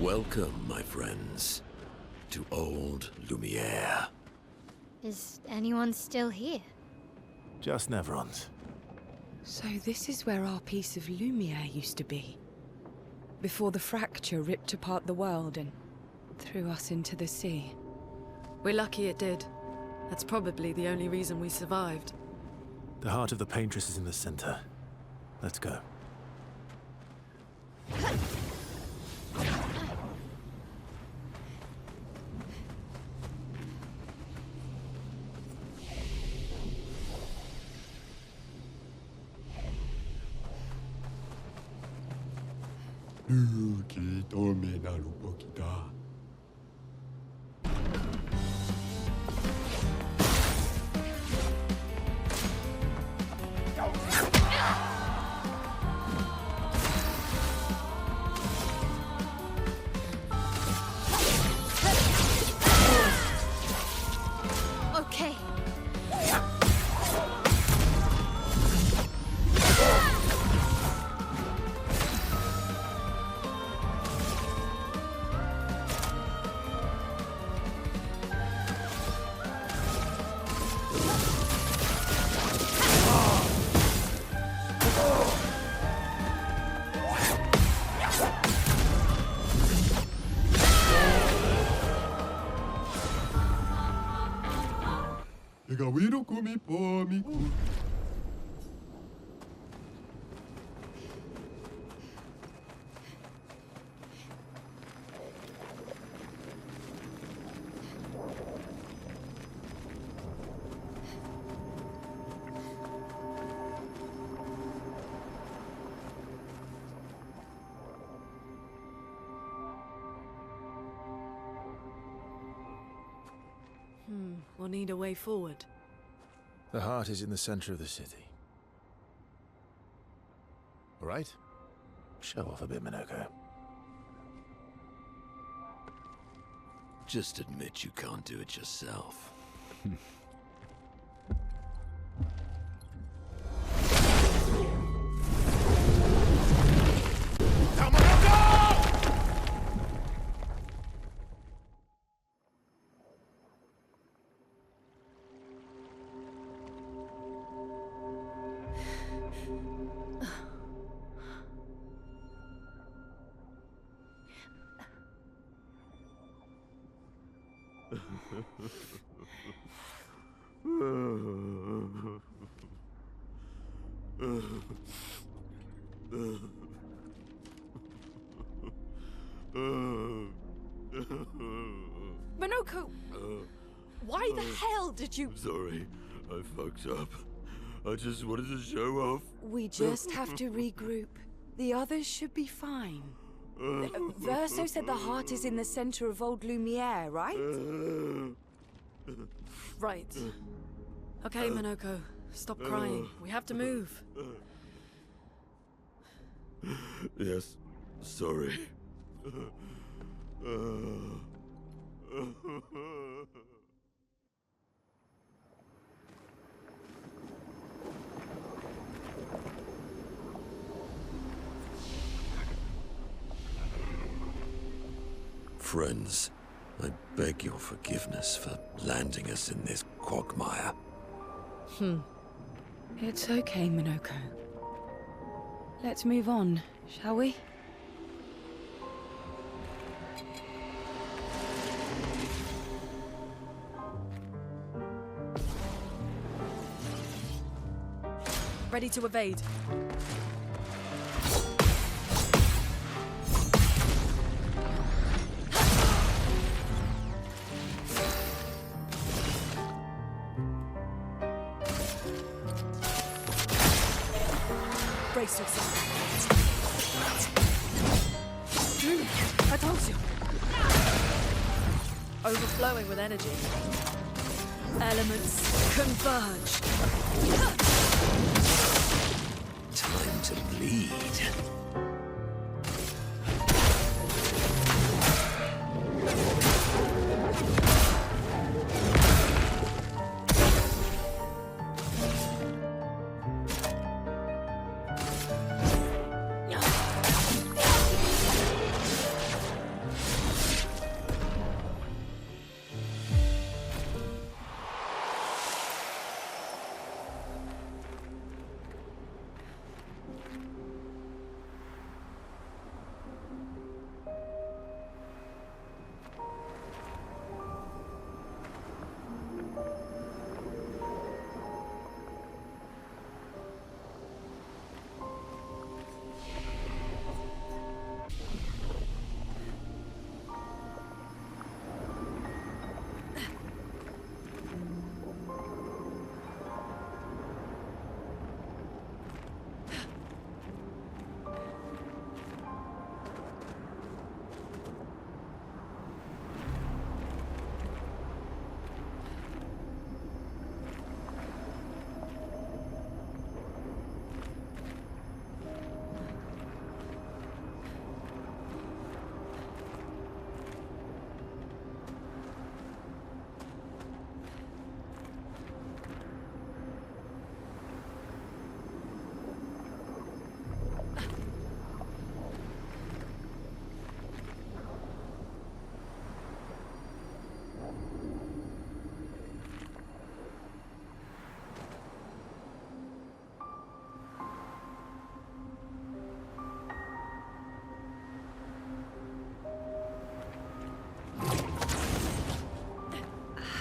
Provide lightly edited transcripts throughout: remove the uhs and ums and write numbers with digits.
Welcome, my friends, to old Ũ미에르. Is anyone still here? Just Neverons. So this is where our piece of Ũ미에르 used to be. Before the fracture ripped apart the world and threw us into the sea. We're lucky it did. That's probably the only reason we survived. The heart of the paintress is in the center. Let's go. 여기 도메나루 뻑이다. Okay. 내가 위로 꿈이 뻔이고. We'll need a way forward. The heart is in the center of the city. All right? Show off a bit, Minoko. Just admit you can't do it yourself. Minoko! Why the hell did you... Sorry, I fucked up. I just wanted to show off. We just have to regroup. The others should be fine. Verso said the heart is in the center of old Ł미에르, right? Right. Okay, Minoko. Stop crying. We have to move. Yes, sorry. Friends, I beg your forgiveness for landing us in this quagmire. It's okay, Minoko. Let's move on, shall we? Ready to evade. Brace yourself. I told you. Overflowing with energy. Elements converge. Time to bleed.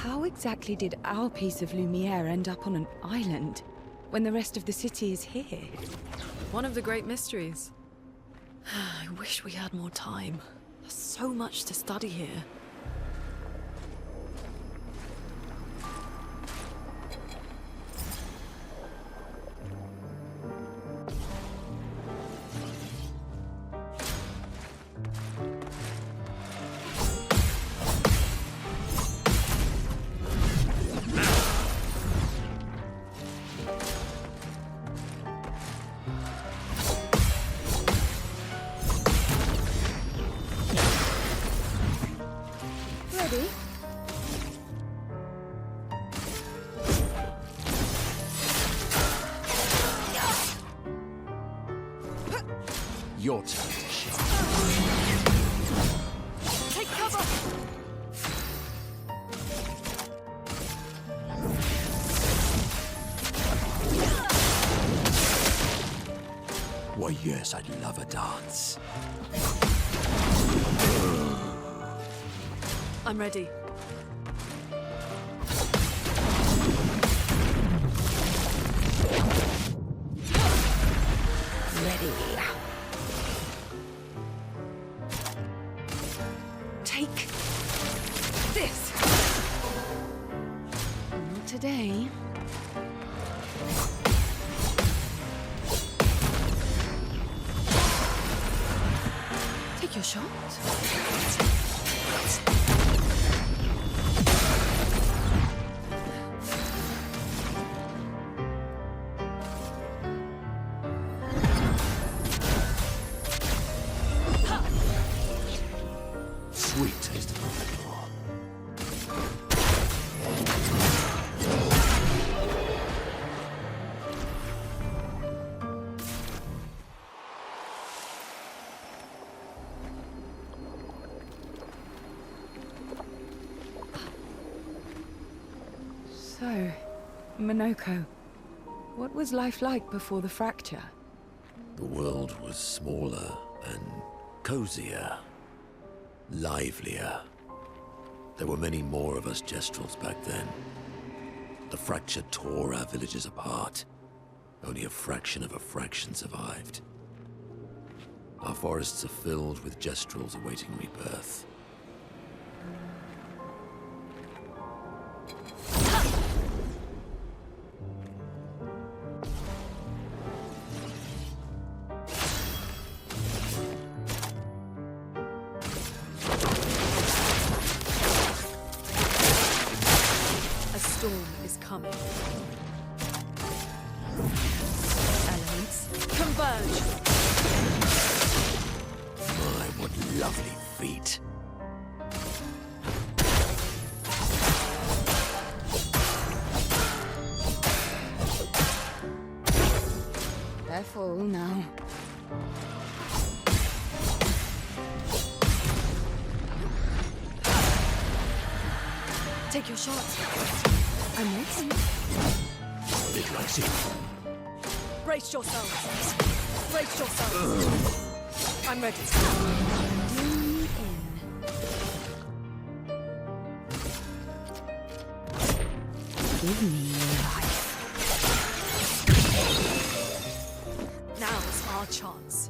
How exactly did our piece of ﷺ미에르 end up on an island when the rest of the city is here? One of the great mysteries. I wish we had more time. There's so much to study here. Ready? Your turn to shine. Take cover! Why, yes, I'd love a dance. I'm ready. Ready. Take this. Not today. Take your shot. Sweet taste of the law. So, Monoko, what was life like before the fracture? The world was smaller and cozier, livelier. There were many more of us Jestrals back then. The fracture tore our villages apart. Only a fraction of a fraction survived. Our forests are filled with Jestrals awaiting rebirth. coming. Elements converge. My, what lovely feet. Careful now. Take your shot. I'm waiting. Did I see? Brace yourselves. Brace yourselves. I'm ready. Lean in. Give me your life. Now's our chance.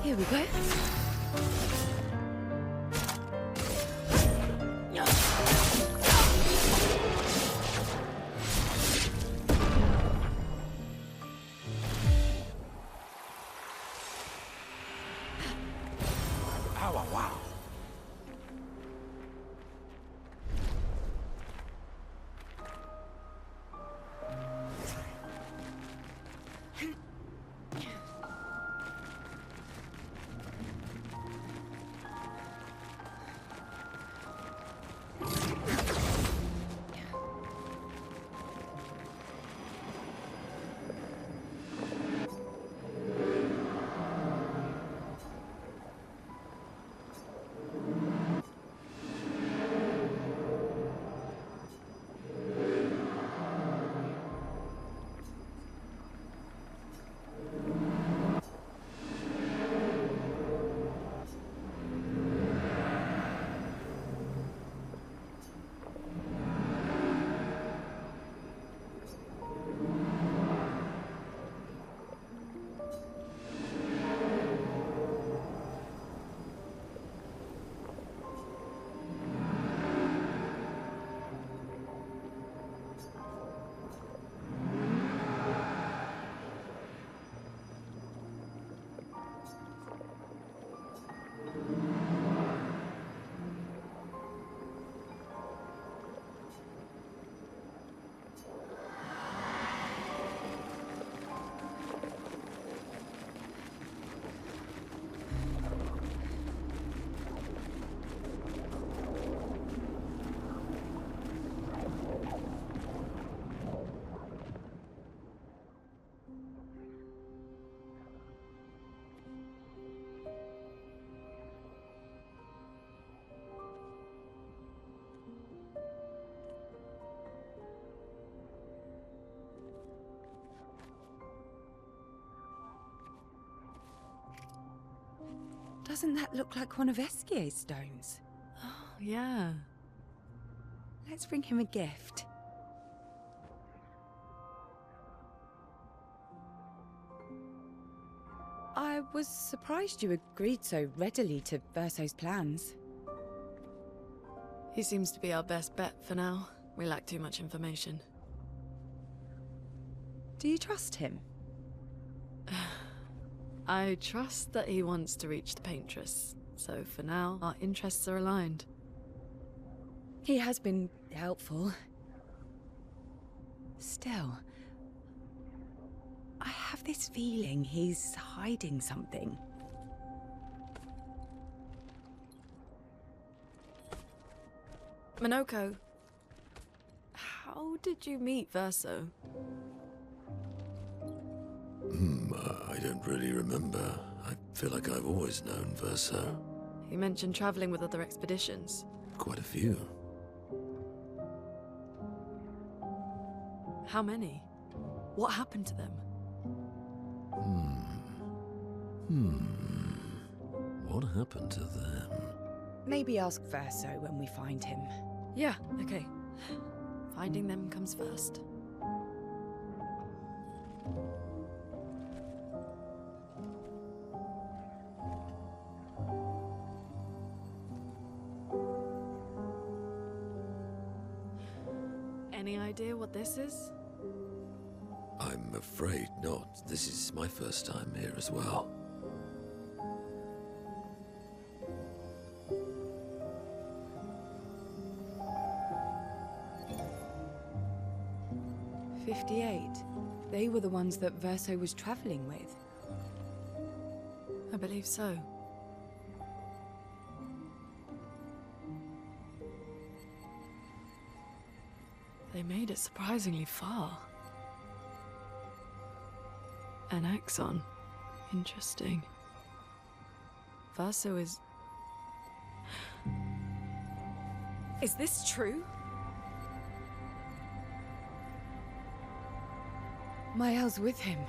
Here we go. Doesn't that look like one of Esquier's stones? Oh, yeah. Let's bring him a gift. I was surprised you agreed so readily to Verso's plans. He seems to be our best bet for now. We lack too much information. Do you trust him? I trust that he wants to reach the Paintress, so for now, our interests are aligned. He has been helpful. Still, I have this feeling he's hiding something. Minoko, how did you meet Verso? I don't really remember. I feel like I've always known Verso. He mentioned traveling with other expeditions. Quite a few. How many? What happened to them? What happened to them? Maybe ask Verso when we find him. Yeah, okay. Finding them comes first. Any idea what this is? I'm afraid not. This is my first time here as well. They were the ones that Verso was traveling with. I believe so. They made it surprisingly far. An axon. Interesting. Verso is... Is this true? Mael's with him.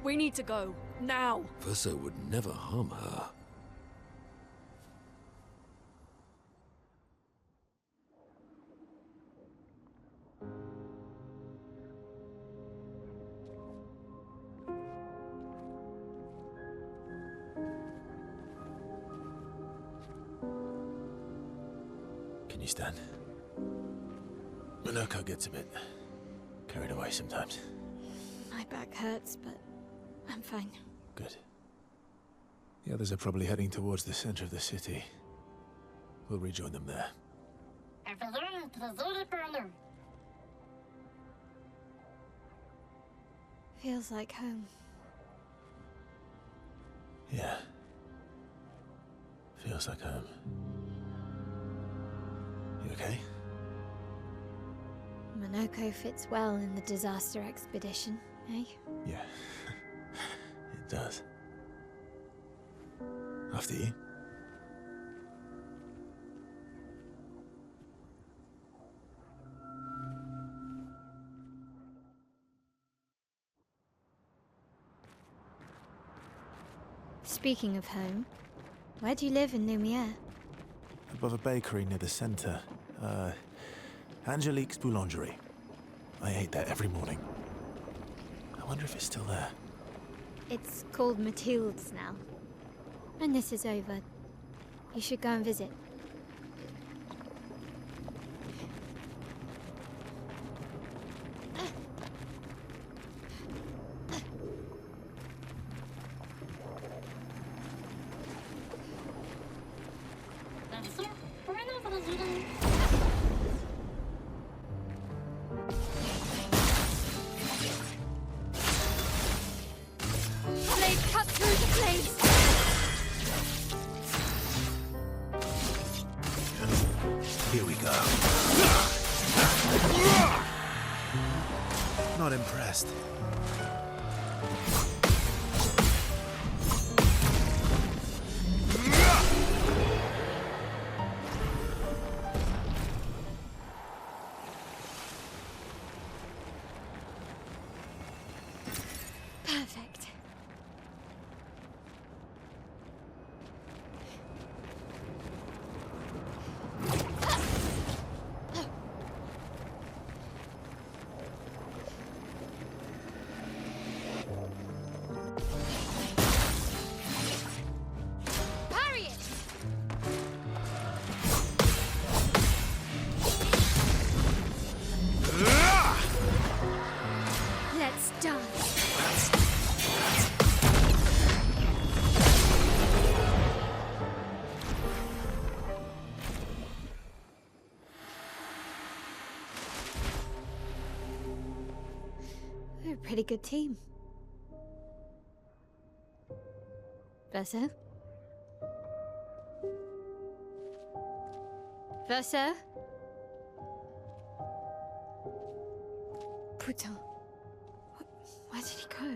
We need to go. Now! Verso would never harm her. Can you stand? Minoko gets a bit carried away sometimes. My back hurts, but I'm fine. Good. The others are probably heading towards the center of the city. We'll rejoin them there. Feels like home. Yeah. Feels like home. You okay? Monoko fits well in the disaster expedition, eh? Yeah. It does. After you. Speaking of home, where do you live in 겪미에르? Above a bakery near the center. Angelique's Boulangerie. I ate there every morning. I wonder if it's still there. It's called Mathilde's now. When this is over, you should go and visit. Blade cut through the flames! Here we go. Not impressed. Perfect. Parry it! Let's dance. We're a pretty good team. Verso? Verso? Putain. Where did he go?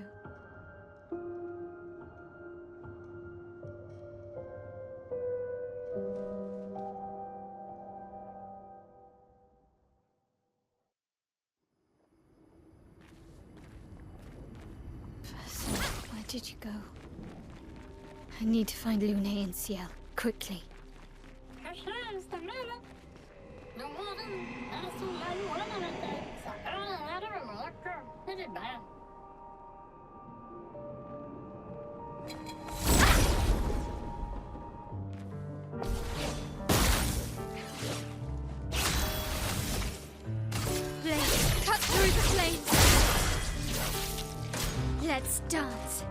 Verso, where did you go? I need to find Lune and Ciel, quickly. dance.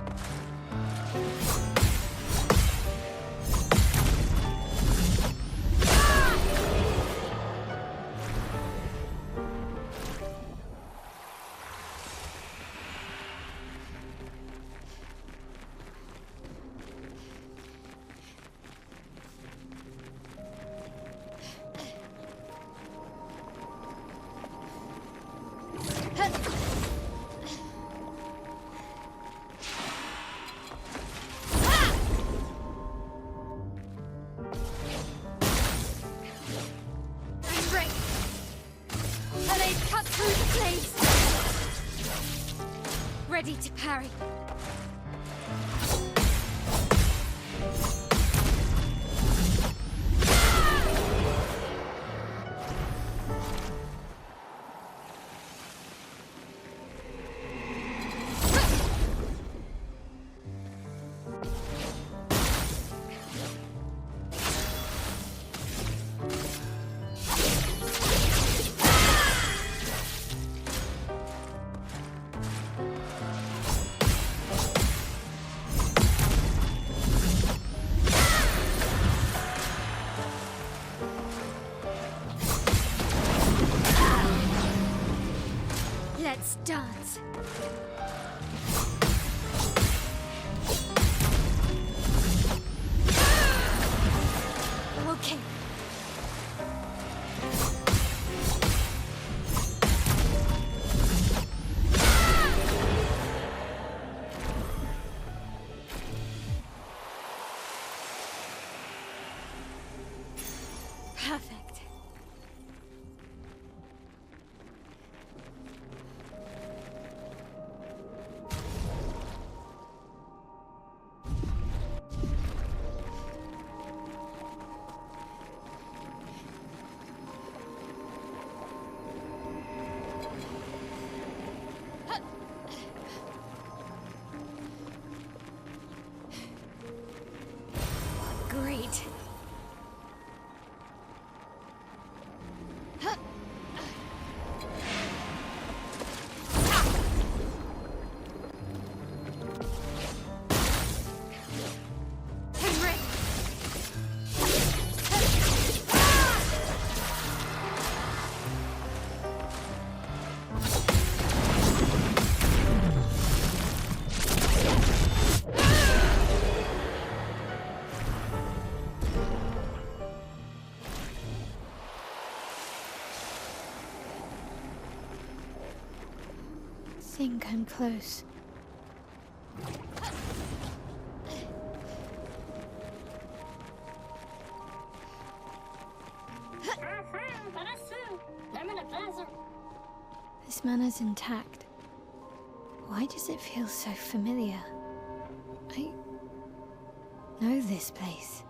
Ready to parry. Let's dance. Okay. Perfect. Great. I think I'm close. This manor's intact. Why does it feel so familiar? I know this place.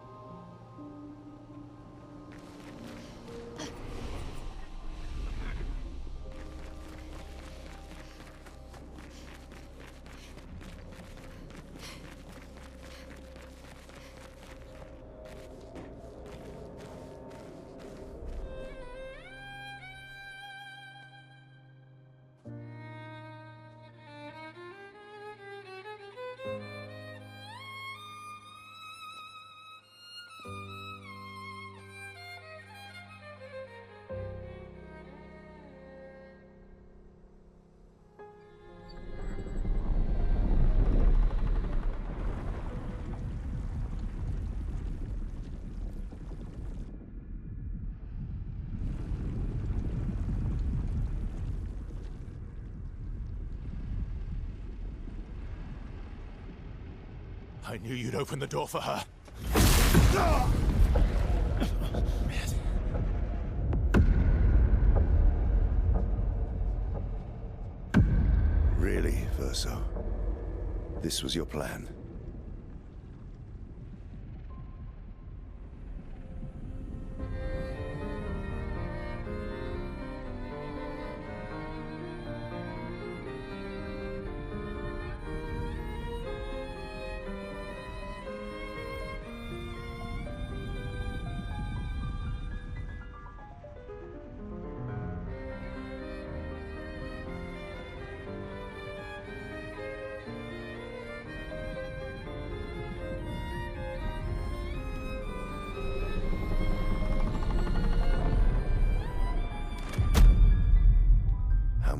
I knew you'd open the door for her. Really, Verso? This was your plan?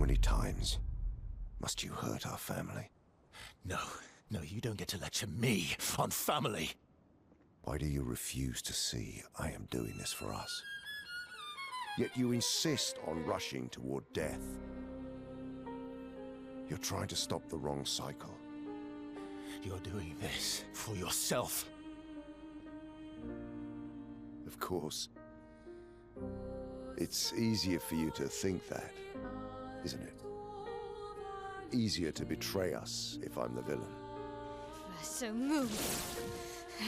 many times must you hurt our family? No, you don't get to lecture me on family. Why do you refuse to see I am doing this for us? Yet you insist on rushing toward death. You're trying to stop the wrong cycle. You're doing this for yourself. Of course. It's easier for you to think that, isn't it? Easier to betray us if I'm the villain. So move.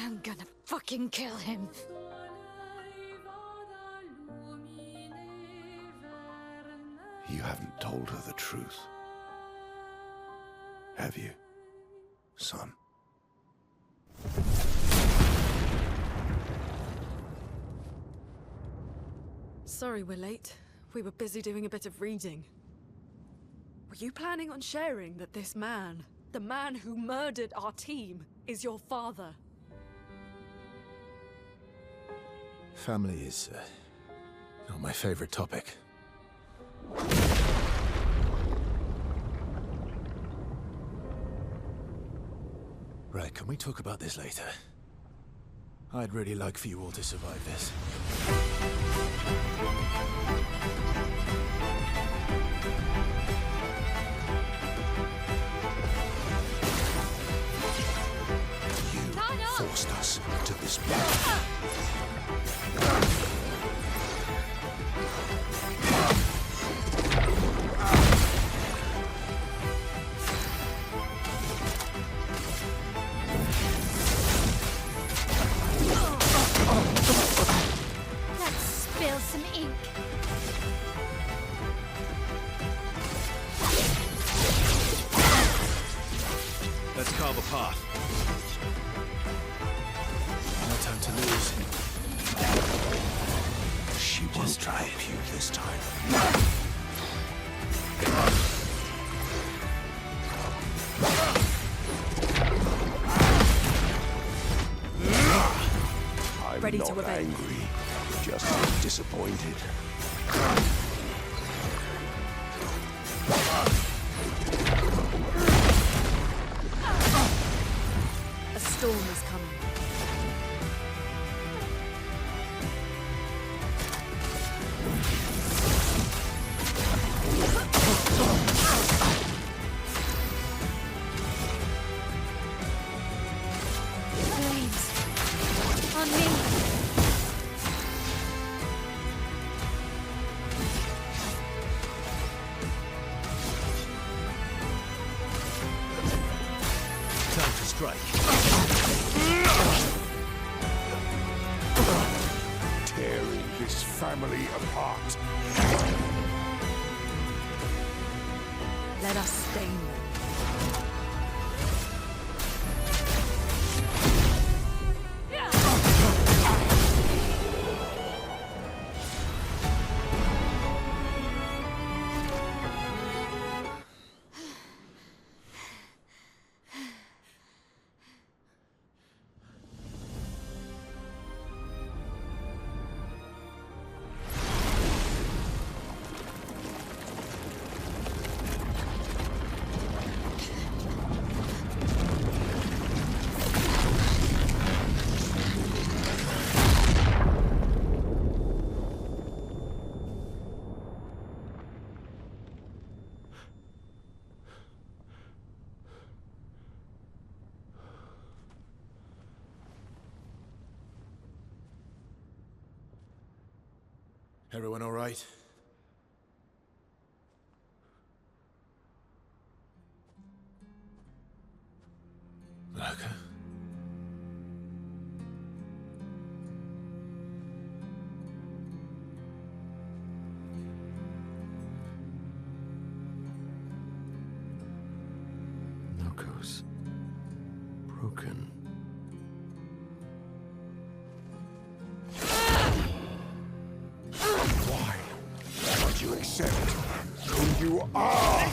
I'm gonna fucking kill him. You haven't told her the truth. Have you, son? Sorry we're late. We were busy doing a bit of reading. Were you planning on sharing that this man, the man who murdered our team, is your father? Family is not my favorite topic. Right, can we talk about this later? I'd really like for you all to survive this. You forced us to this battle. Let's spill some ink. Let's carve a path. No time to lose. She won't help you this time. I'm Ready not to obey. angry, just disappointed. A storm is coming. Flames. On me. Time to strike. Tearing this family apart. Let us stain them. Everyone all right? Malaka? Noko's broken. Why don't you accept who you are?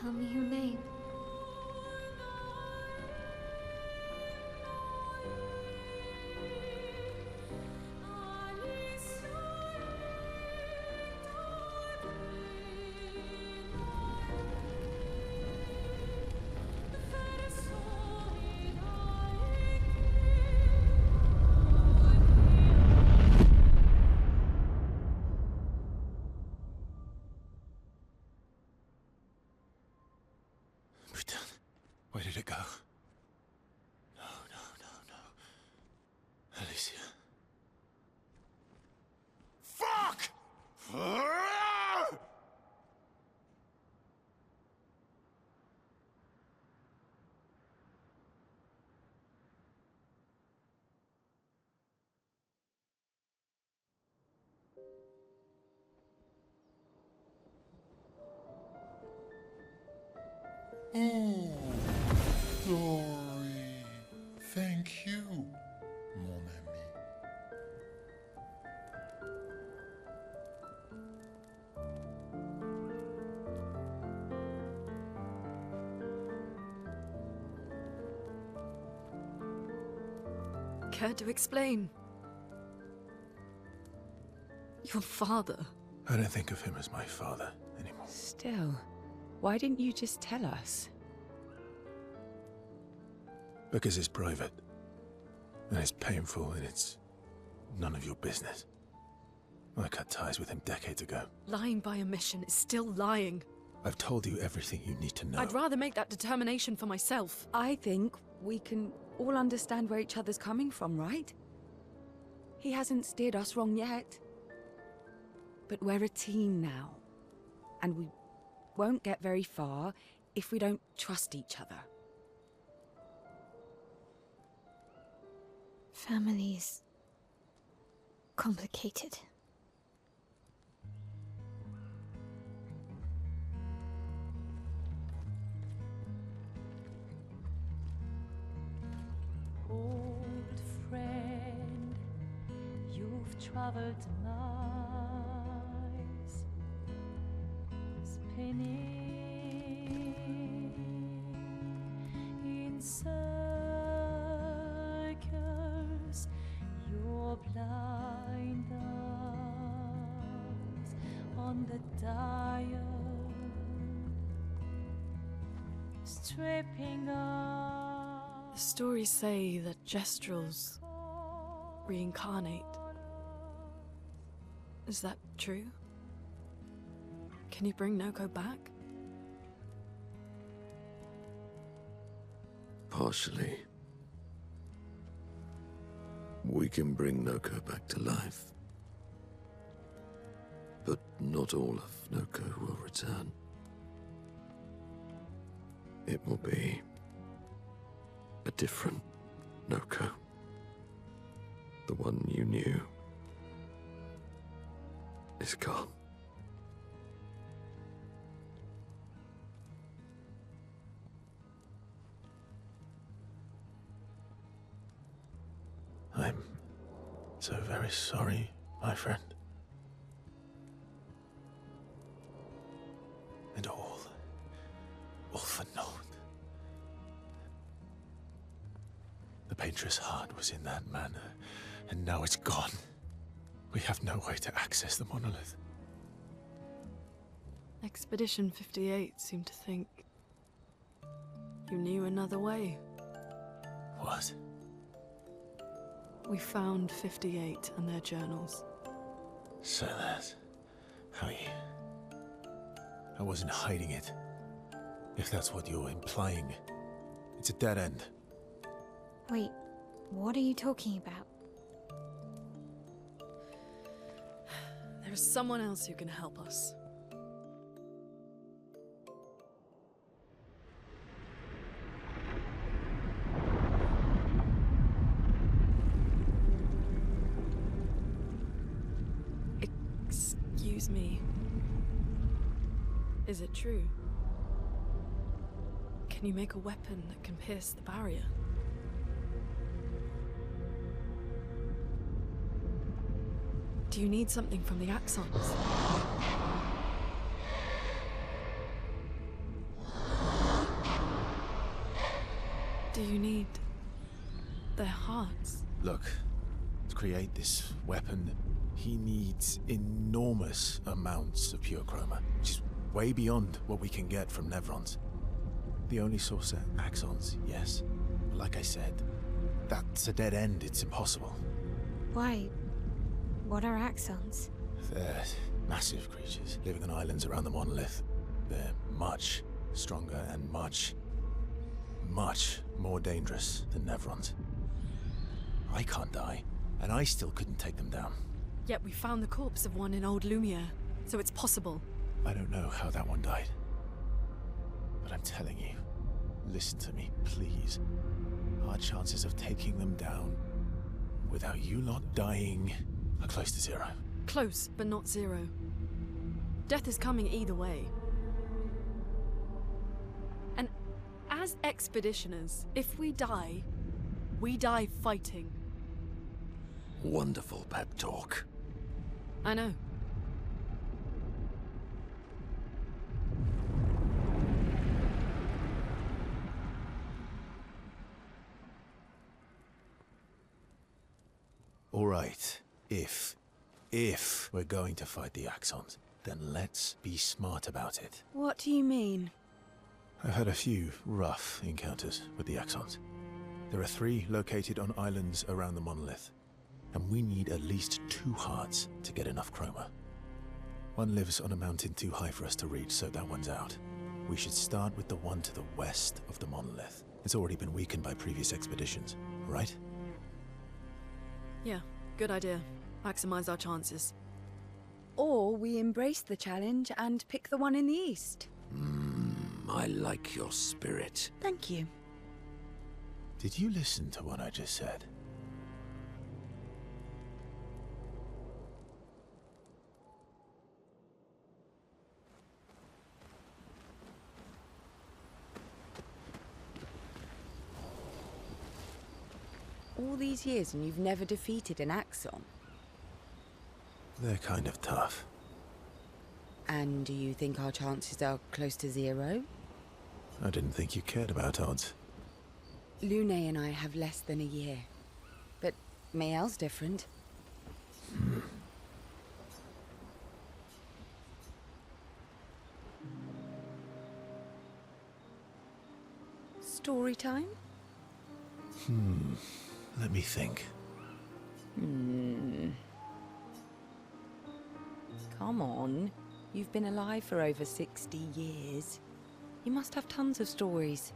Tell me your name. Where did it go? No. Alicia. Fuck! Oh, sorry. Thank you, mon ami. Care to explain? Your father. I don't think of him as my father anymore. Still, why didn't you just tell us? Because it's private. And it's painful and it's none of your business. I cut ties with him decades ago. Lying by omission is still lying. I've told you everything you need to know. I'd rather make that determination for myself. I think we can all understand where each other's coming from, right? He hasn't steered us wrong yet. But we're a team now. And we won't get very far if we don't trust each other. Family's complicated. Old friend, you've traveled miles, spinning in circles, your blind eyes on the dial, stripping off. The stories say that Jestrels reincarnate. Is that true? Can you bring Noko back? Partially. We can bring Noko back to life. But not all of Noko will return. It will be a different Noko. The one you knew is gone. I'm so very sorry, my friend. And all for naught. The painter's heart was in that manor, and now it's gone. We have no way to access the monolith. Expedition 58 seemed to think you knew another way. What? We found 58 and their journals. So that's how you... I wasn't hiding it. If that's what you're implying. It's a dead end. Wait, what are you talking about? There is someone else who can help us. Excuse me. Is it true? Can you make a weapon that can pierce the barrier? Do you need something from the Axons? Do you need their hearts? Look, to create this weapon, he needs enormous amounts of pure chroma, which is way beyond what we can get from Nevrons. The only source are axons, yes. But like I said, that's a dead end. It's impossible. Why? What are axons? They're massive creatures living on islands around the monolith. They're much stronger and much more dangerous than Nevrons. I can't die, and I still couldn't take them down. Yet we found the corpse of one in old Ł미에르, so it's possible. I don't know how that one died. But I'm telling you, listen to me, please. Our chances of taking them down without you lot dying are close to zero. Close, but not zero. Death is coming either way. And as expeditioners, if we die fighting. Wonderful pep talk. I know. All right, if we're going to fight the Axons, then let's be smart about it. What do you mean? I've had a few rough encounters with the Axons. There are 3 located on islands around the monolith, and we need at least 2 hearts to get enough chroma. One lives on a mountain too high for us to reach, so that one's out. We should start with the one to the west of the monolith. It's already been weakened by previous expeditions, right? Yeah, good idea. Maximize our chances. Or we embrace the challenge and pick the one in the east. I like your spirit. Thank you. Did you listen to what I just said? All these years and you've never defeated an Axon? They're kind of tough. And do you think our chances are close to zero? I didn't think you cared about odds. Lune and I have less than a year. But Mael's different. Story time? Let me think. Come on. You've been alive for over 60 years. You must have tons of stories.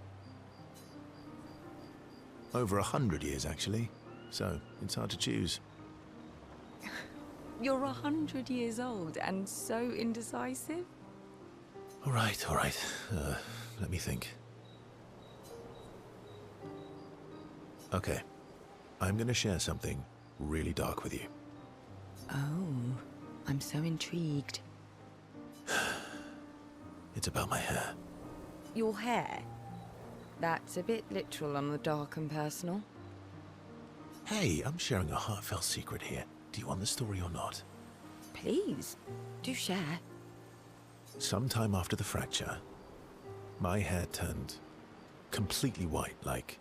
Over 100 years, actually. So, it's hard to choose. You're 100 years old and so indecisive? All right. Let me think. Okay. I'm gonna share something really dark with you. Oh, I'm so intrigued. It's about my hair. Your hair? That's a bit literal on the dark and personal. Hey, I'm sharing a heartfelt secret here. Do you want the story or not? Please, do share. Sometime after the fracture, my hair turned completely white, like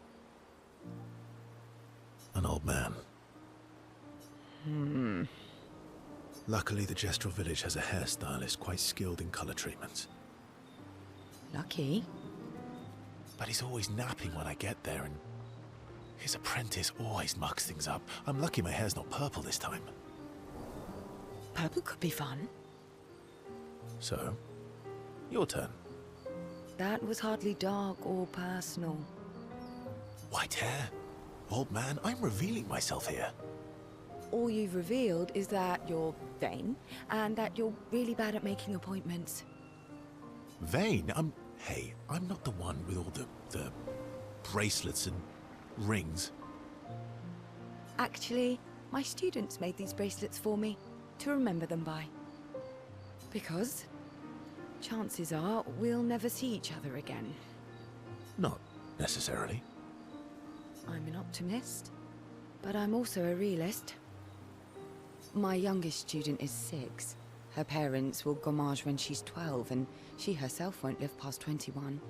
an old man. Luckily, the Gestural village has a hairstylist quite skilled in color treatments. Lucky. But he's always napping when I get there, and his apprentice always mucks things up. I'm lucky my hair's not purple this time. Purple could be fun. So, your turn. That was hardly dark or personal. White hair? Old man, I'm revealing myself here. All you've revealed is that you're vain, and that you're really bad at making appointments. Vain? Hey, I'm not the one with all the bracelets and rings. Actually, my students made these bracelets for me, to remember them by. Because chances are we'll never see each other again. Not necessarily. I'm an optimist, but I'm also a realist. My youngest student is 6. Her parents will gommage when she's 12, and she herself won't live past 21.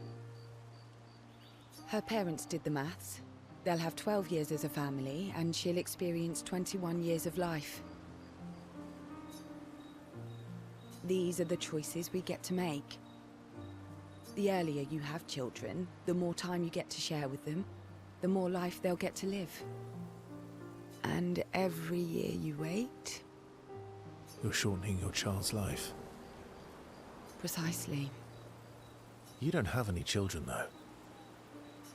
Her parents did the maths. They'll have 12 years as a family, and she'll experience 21 years of life. These are the choices we get to make. The earlier you have children, the more time you get to share with them, the more life they'll get to live. And every year you wait... You're shortening your child's life. Precisely. You don't have any children, though.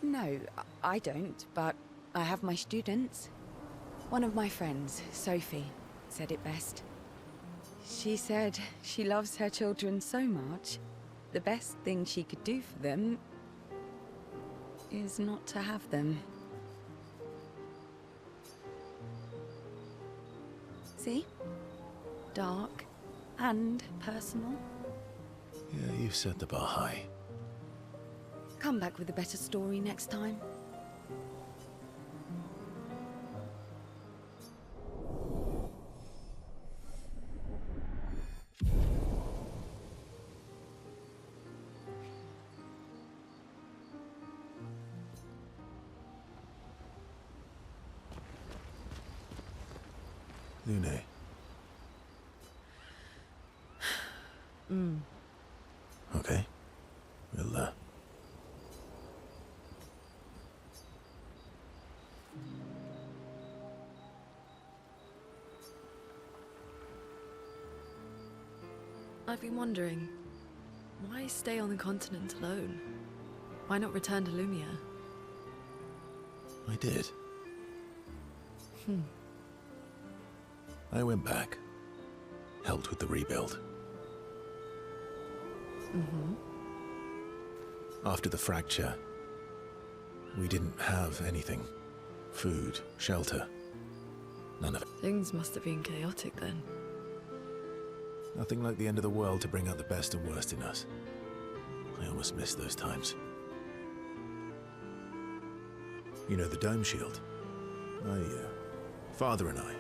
No, I don't, but I have my students. One of my friends, Sophie, said it best. She said she loves her children so much, the best thing she could do for them is not to have them. See? Dark and personal. Yeah, you've set the bar high. Come back with a better story next time. Lune. Okay. We'll, I've been wondering, why stay on the continent alone? Why not return to Ũ미에르? I did. I went back. Helped with the rebuild. After the fracture, we didn't have anything. Food, shelter, none of it. Things must have been chaotic then. Nothing like the end of the world to bring out the best and worst in us. I almost miss those times. You know the dome shield? Father and I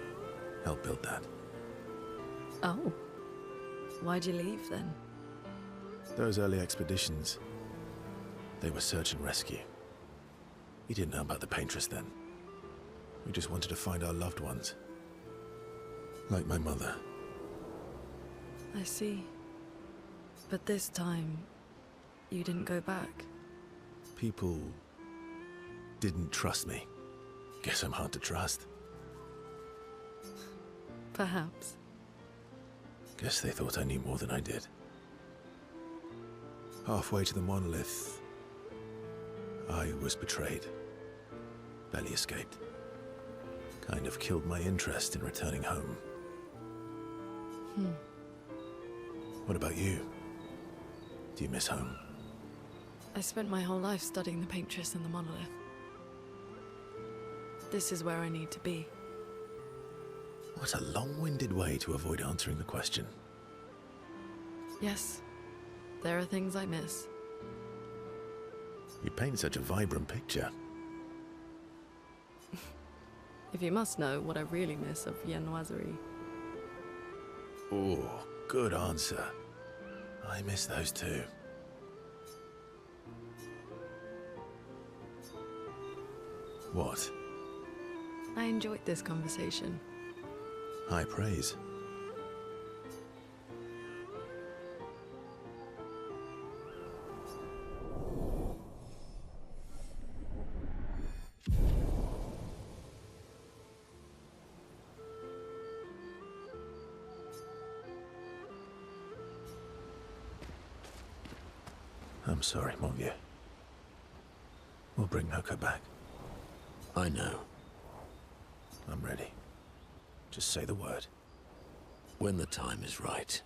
helped build that. Oh. Why'd you leave then? Those early expeditions, they were search and rescue. We didn't know about the paintress then. We just wanted to find our loved ones. Like my mother. I see. But this time, you didn't go back. People didn't trust me. Guess I'm hard to trust. Perhaps. Guess they thought I knew more than I did. Halfway to the monolith, I was betrayed. Barely escaped. Kind of killed my interest in returning home. What about you? Do you miss home? I spent my whole life studying the paintress and the monolith. This is where I need to be. What a long-winded way to avoid answering the question. Yes, there are things I miss. You paint such a vibrant picture. If you must know what I really miss of viennoiserie. Oh, good answer. I miss those too. What? I enjoyed this conversation. High praise. I'm sorry, mon vieux. We'll bring Noko back. I know. I'm ready. Just say the word. When the time is right.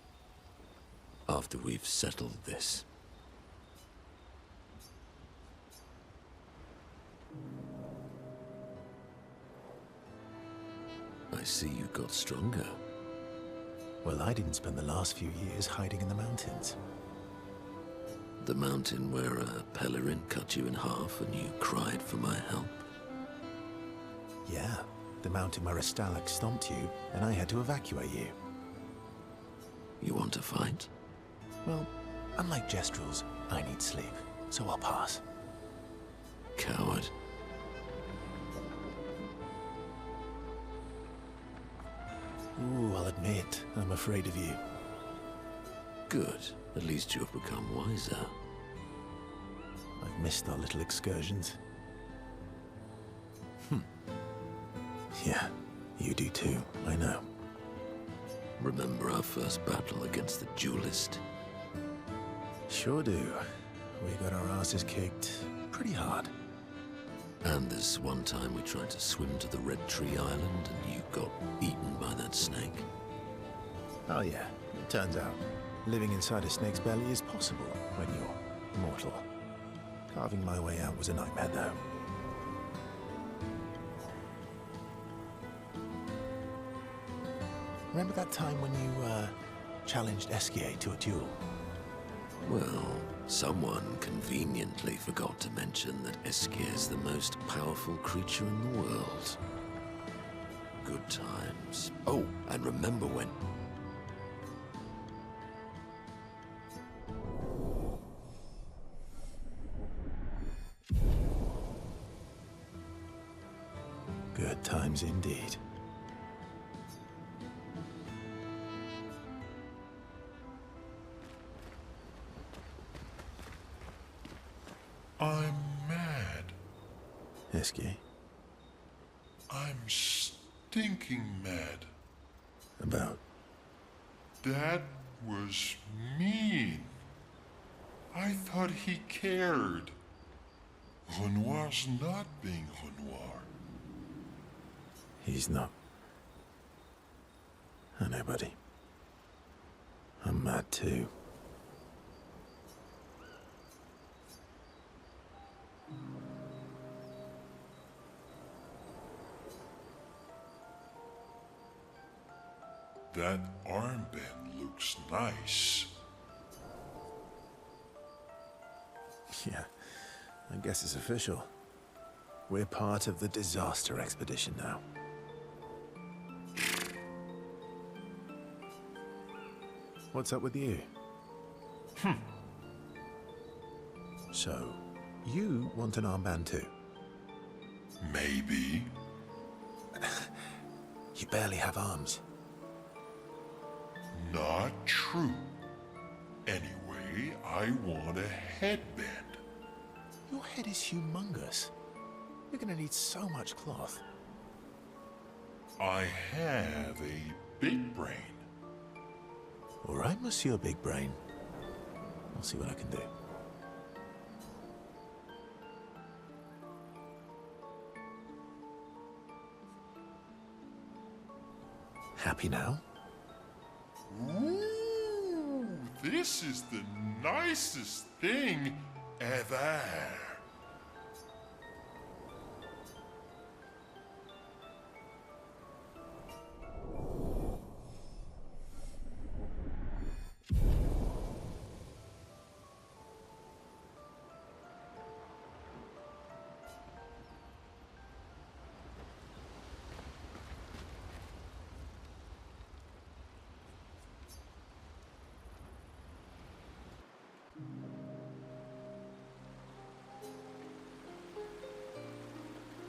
After we've settled this. I see you got stronger. Well, I didn't spend the last few years hiding in the mountains. The mountain where a Pelerin cut you in half and you cried for my help. Yeah, the mountain where a Stalag stomped you and I had to evacuate you. You want to fight? Well, unlike Jestrals, I need sleep, so I'll pass. Coward. Ooh, I'll admit, I'm afraid of you. Good. At least you have become wiser. I've missed our little excursions. Yeah, you do too, I know. Remember our first battle against the duelist? Sure do. We got our asses kicked pretty hard. And this one time we tried to swim to the Red Tree Island and you got eaten by that snake. Oh yeah, it turns out living inside a snake's belly is possible when you're mortal. Carving my way out was a nightmare though. Remember that time when you challenged Esquier to a duel? Well, someone conveniently forgot to mention that Esquier is the most powerful creature in the world. Good times. Oh, and remember when... Good times indeed. I'm mad. Esquier, I'm stinking mad. about... That was mean. I thought he cared. Renoir's not being Renoir. He's not. I know, buddy. I'm mad too. That armband looks nice. Yeah, I guess it's official. We're part of the disaster expedition now. What's up with you? So, you want an armband too? Maybe. You barely have arms. Not true. Anyway, I want a headband. Your head is humongous. You're gonna need so much cloth. I have a big brain. All right, Monsieur Big Brain. I'll see what I can do. Happy now? Ooh, this is the nicest thing ever.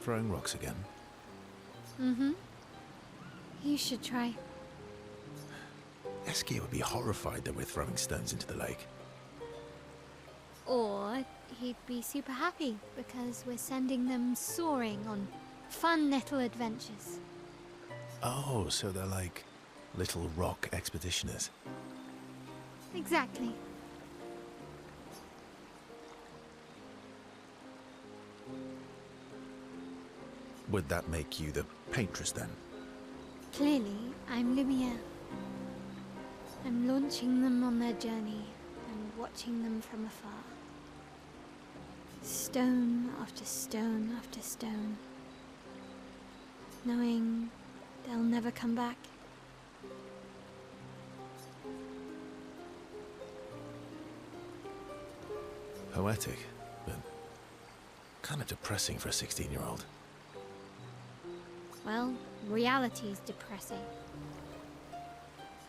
Throwing rocks again? Mm-hmm. You should try. Esquier would be horrified that we're throwing stones into the lake. Or he'd be super happy because we're sending them soaring on fun little adventures. Oh, so they're like little rock expeditioners. Exactly. Would that make you the paintress then? Clearly, I'm 鼩. I'm launching them on their journey and watching them from afar. Stone after stone after stone. Knowing they'll never come back. Poetic, but kind of depressing for a 16-year-old. Well, reality's depressing.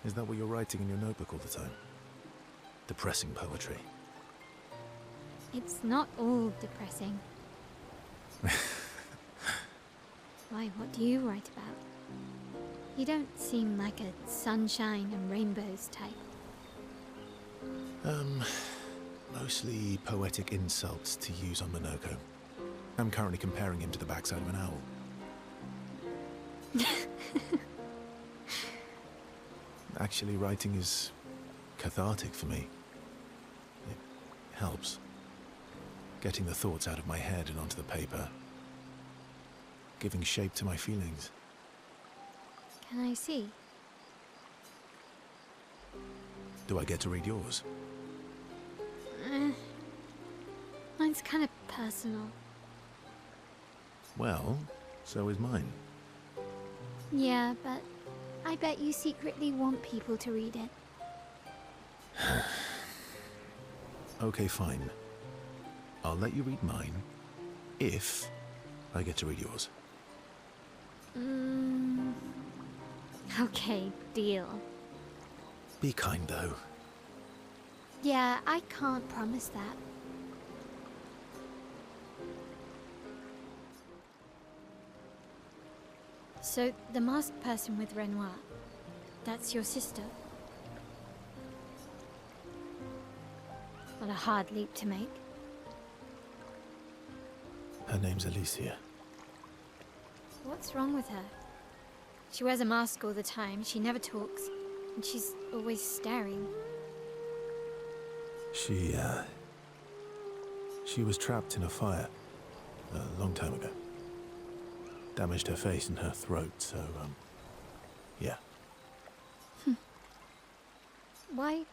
Is that what you're writing in your notebook all the time? Depressing poetry. It's not all depressing. Why, what do you write about? You don't seem like a sunshine and rainbows type. Mostly poetic insults to use on Monoko. I'm currently comparing him to the backside of an owl. Actually, writing is cathartic for me. It helps. Getting the thoughts out of my head and onto the paper. Giving shape to my feelings. Can I see? Do I get to read yours? Mine's kind of personal. Well, so is mine. Yeah, but I bet you secretly want people to read it. Okay, fine. I'll let you read mine, if I get to read yours. Okay, deal. Be kind, though. Yeah, I can't promise that. So, the masked person with Renoir, that's your sister? What a hard leap to make. Her name's Alicia. What's wrong with her? She wears a mask all the time, she never talks, and she's always staring. She was trapped in a fire a long time ago. Damaged her face and her throat, so, yeah. Why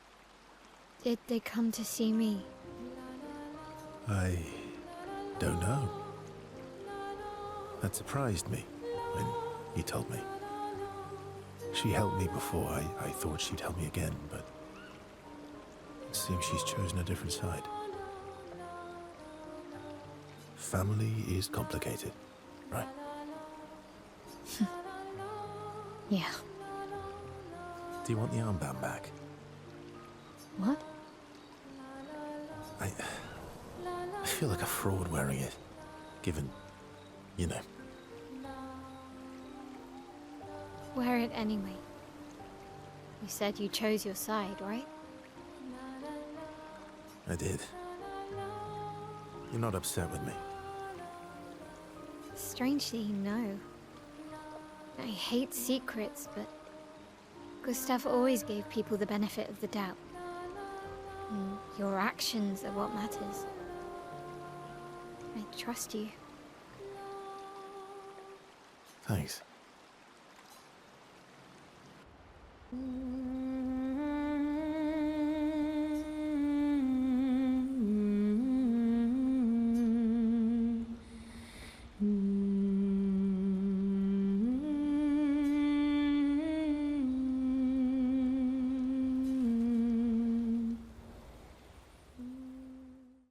did they come to see me? I don't know. That surprised me when he told me. She helped me before. I thought she'd help me again, but it seems she's chosen a different side. Family is complicated, right? Yeah. Do you want the armband back? What? I feel like a fraud wearing it, given, you know. Wear it anyway. You said you chose your side, right? I did. You're not upset with me. Strangely, no. I hate secrets, but Gustav always gave people the benefit of the doubt. And your actions are what matters. I trust you. Thanks.